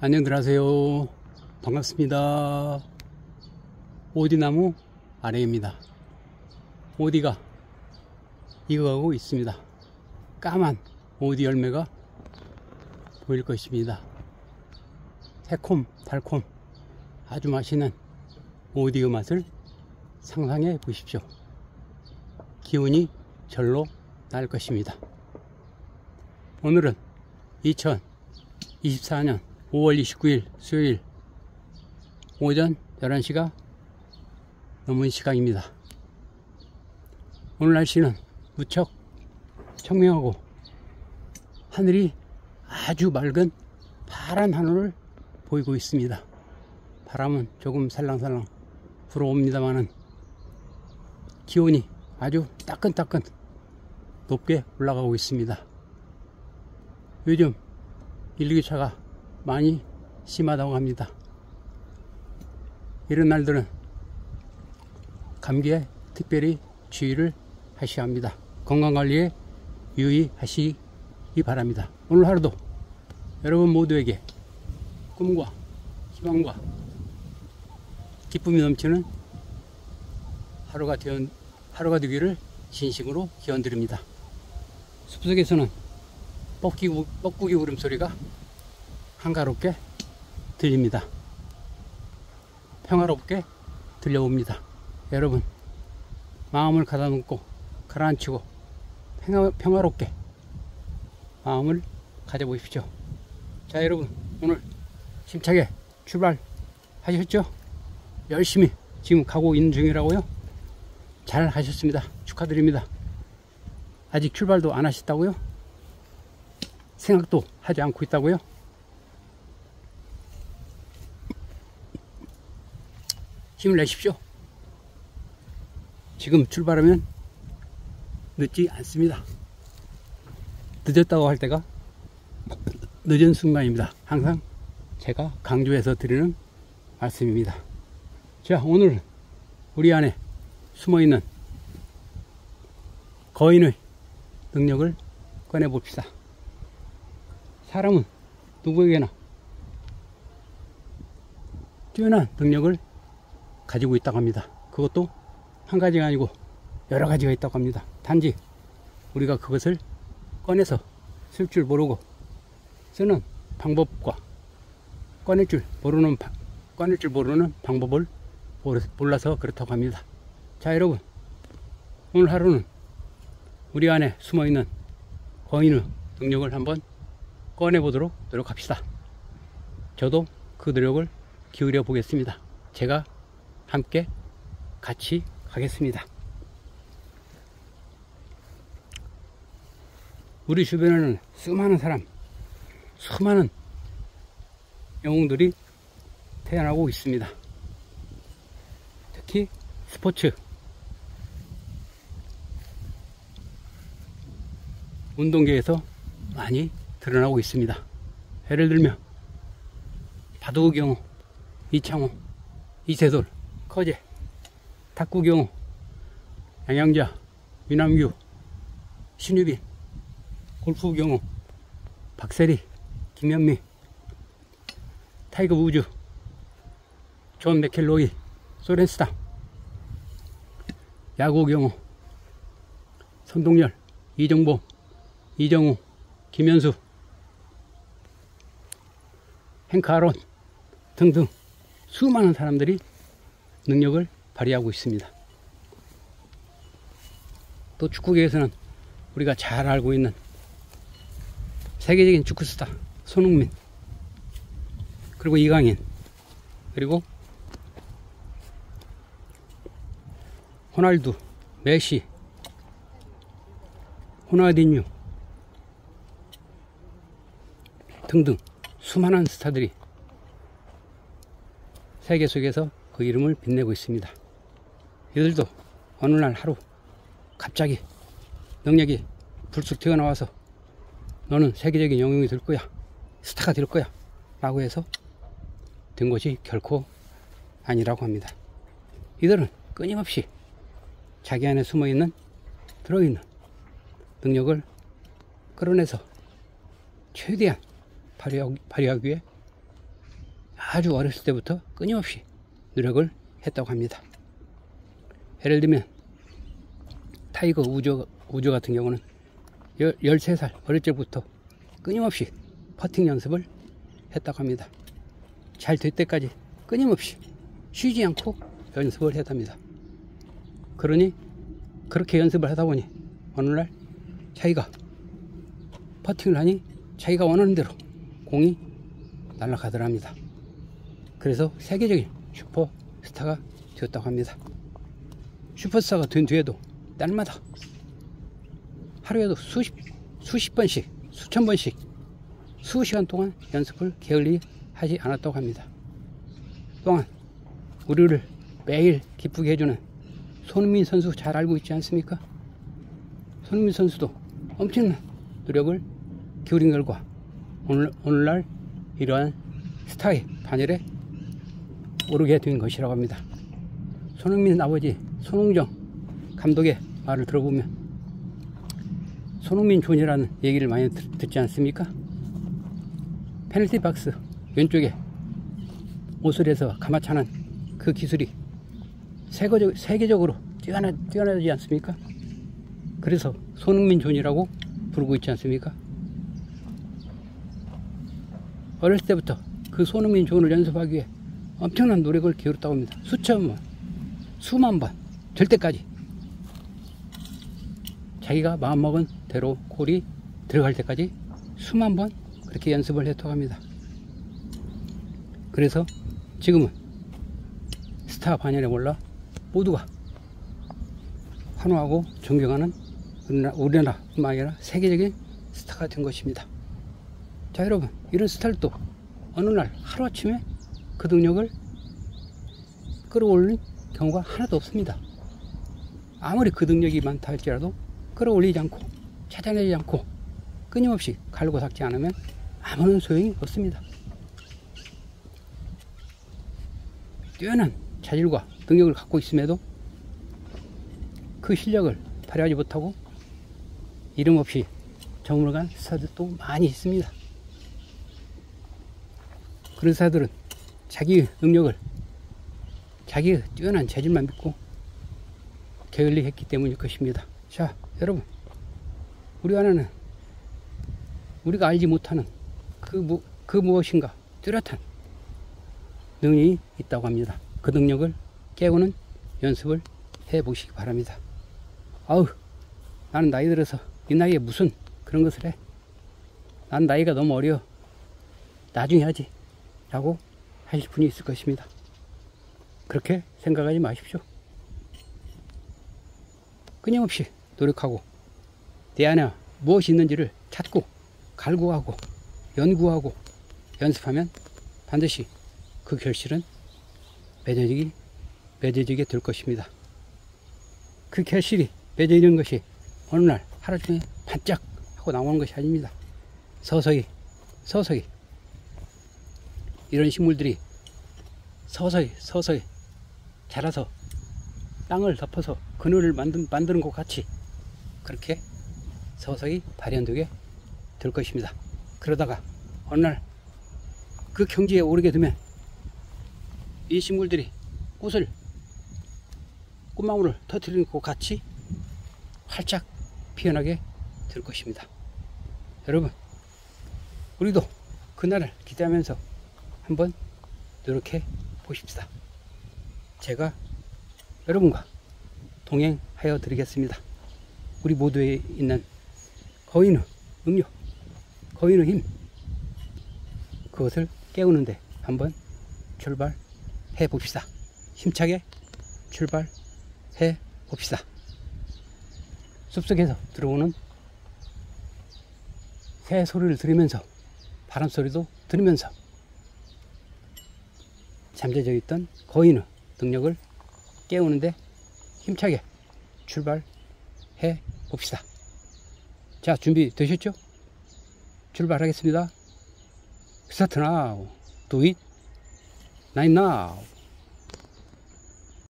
안녕들 하세요. 반갑습니다. 오디나무 아래입니다. 오디가 익어가고 있습니다. 까만 오디 열매가 보일 것입니다. 새콤 달콤 아주 맛있는 오디의 맛을 상상해 보십시오. 기운이 절로 날 것입니다. 오늘은 2024년 5월 29일 수요일 오전 11시가 넘은 시각입니다. 오늘 날씨는 무척 청명하고 하늘이 아주 맑은 파란 하늘을 보이고 있습니다. 바람은 조금 살랑살랑 불어옵니다만은 기온이 아주 따끈따끈 높게 올라가고 있습니다. 요즘 일기차가 많이 심하다고 합니다. 이런 날들은 감기에 특별히 주의를 하셔야 합니다. 건강관리에 유의하시기 바랍니다. 오늘 하루도 여러분 모두에게 꿈과 희망과 기쁨이 넘치는 하루가 되기를 진심으로 기원드립니다. 숲속에서는 뻐꾸기 울음소리가 한가롭게 들립니다. 평화롭게 들려옵니다. 여러분 마음을 가다놓고 가라앉히고 평화롭게 마음을 가져보십시오. 자, 여러분 오늘 힘차게 출발하셨죠? 열심히 지금 가고 있는 중이라고요? 잘 하셨습니다. 축하드립니다. 아직 출발도 안 하셨다고요? 생각도 하지 않고 있다고요? 힘을 내십시오. 지금 출발하면 늦지 않습니다. 늦었다고 할 때가 늦은 순간입니다. 항상 제가 강조해서 드리는 말씀입니다. 자, 오늘 우리 안에 숨어있는 거인의 능력을 꺼내봅시다. 사람은 누구에게나 뛰어난 능력을 가지고 있다고 합니다. 그것도 한 가지가 아니고 여러 가지가 있다고 합니다. 단지 우리가 그것을 꺼내서 쓸 줄 모르고 쓰는 방법과 꺼낼 줄 모르는 방법을 몰라서 그렇다고 합니다. 자, 여러분 오늘 하루는 우리 안에 숨어있는 거인의 능력을 한번 꺼내보도록 노력합시다. 저도 그 노력을 기울여 보겠습니다. 제가 함께 같이 가겠습니다. 우리 주변에는 수많은 영웅들이 태어나고 있습니다. 특히 스포츠, 운동계에서 많이 드러나고 있습니다. 예를 들면 바둑의 경우 이창호, 이세돌, 커제, 탁구 경우 양양자, 유남규, 신유빈, 골프 경우 박세리, 김현미, 타이거 우즈, 존 맥켈로이, 소렌스타, 야구 경우 선동열, 이정범, 이정우, 김현수, 행크 아론 등등 수많은 사람들이 능력을 발휘하고 있습니다. 또 축구계에서는 우리가 잘 알고 있는 세계적인 축구스타 손흥민, 그리고 이강인, 그리고 호날두, 메시, 호나우디뉴 등등 수많은 스타들이 세계 속에서 그 이름을 빛내고 있습니다. 이들도 어느 날 하루 갑자기 능력이 불쑥 튀어나와서 너는 세계적인 영웅이 될 거야, 스타가 될 거야 라고 해서 된 것이 결코 아니라고 합니다. 이들은 끊임없이 자기 안에 들어있는 능력을 끌어내서 최대한 발휘하기 위해 아주 어렸을 때부터 끊임없이 노력을 했다고 합니다. 예를 들면 타이거 우즈 같은 경우는 13살 어릴 때부터 끊임없이 퍼팅 연습을 했다고 합니다. 잘 될 때까지 끊임없이 쉬지 않고 연습을 했답니다. 그러니 그렇게 연습을 하다 보니 어느 날 자기가 퍼팅을 하니 자기가 원하는 대로 공이 날아가더랍니다. 그래서 세계적인 슈퍼스타가 되었다고 합니다. 슈퍼스타가 된 뒤에도 날마다 하루에도 수십 번씩, 수천 번씩, 수시간 동안 연습을 게을리 하지 않았다고 합니다. 또한 우리를 매일 기쁘게 해주는 손흥민 선수 잘 알고 있지 않습니까? 손흥민 선수도 엄청난 노력을 기울인 결과 오늘날 이러한 스타의 반열에 오르게 된 것이라고 합니다. 손흥민 아버지 손흥정 감독의 말을 들어보면 손흥민 존이라는 얘기를 많이 듣지 않습니까? 페널티 박스 왼쪽에 오슬에서 가마차는 그 기술이 세계적으로 뛰어나지 않습니까? 그래서 손흥민 존이라고 부르고 있지 않습니까? 어렸을 때부터 그 손흥민 존을 연습하기 위해 엄청난 노력을 기울였다고 합니다. 수천 번, 수만 번 될 때까지 자기가 마음먹은 대로 골이 들어갈 때까지 수만 번 그렇게 연습을 했다고 합니다. 그래서 지금은 스타 반열에 올라 모두가 환호하고 존경하는 우리나라뿐만 아니라 세계적인 스타가 된 것입니다. 자, 여러분, 이런 스타일도 어느 날 하루아침에 그 능력을 끌어올린 경우가 하나도 없습니다. 아무리 그 능력이 많다 할지라도 끌어올리지 않고 찾아내지 않고 끊임없이 갈고 닦지 않으면 아무런 소용이 없습니다. 뛰어난 자질과 능력을 갖고 있음에도 그 실력을 발휘하지 못하고 이름 없이 저물어간 스타들도 많이 있습니다. 그런 스타들은 자기의 능력을, 자기의 뛰어난 재질만 믿고 게을리 했기 때문일 것입니다. 자, 여러분, 우리 안에는 우리가 알지 못하는 그 무엇인가 뚜렷한 능력이 있다고 합니다. 그 능력을 깨우는 연습을 해보시기 바랍니다. 아우, 나는 나이 들어서 이 나이에 무슨 그런 것을 해. 난 나이가 너무 어려. 나중에 하지. 라고 하실 분이 있을 것입니다. 그렇게 생각하지 마십시오. 끊임없이 노력하고 내 안에 무엇이 있는지를 찾고 갈구하고 연구하고 연습하면 반드시 그 결실은 맺어지게 될 것입니다. 그 결실이 맺어지는 것이 어느 날 하루 종일 반짝 하고 나오는 것이 아닙니다. 서서히 이런 식물들이 서서히 자라서 땅을 덮어서 그늘을 만드는 것 같이 그렇게 서서히 발현되게 될 것입니다. 그러다가 어느 날 그 경지에 오르게 되면 이 식물들이 꽃망울을 터뜨리는 것 같이 활짝 피어나게 될 것입니다. 여러분, 우리도 그날을 기대하면서 한번 노력해 보십시다. 제가 여러분과 동행하여 드리겠습니다. 우리 모두에 있는 거인의 능력, 거인의 힘, 그것을 깨우는데 한번 출발해 봅시다. 힘차게 출발해 봅시다. 숲속에서 들어오는 새 소리를 들으면서 바람 소리도 들으면서 잠재져 있던 거인의 능력을 깨우는데 힘차게 출발해 봅시다. 자, 준비 되셨죠? 출발하겠습니다. Start now. Do it. Right now.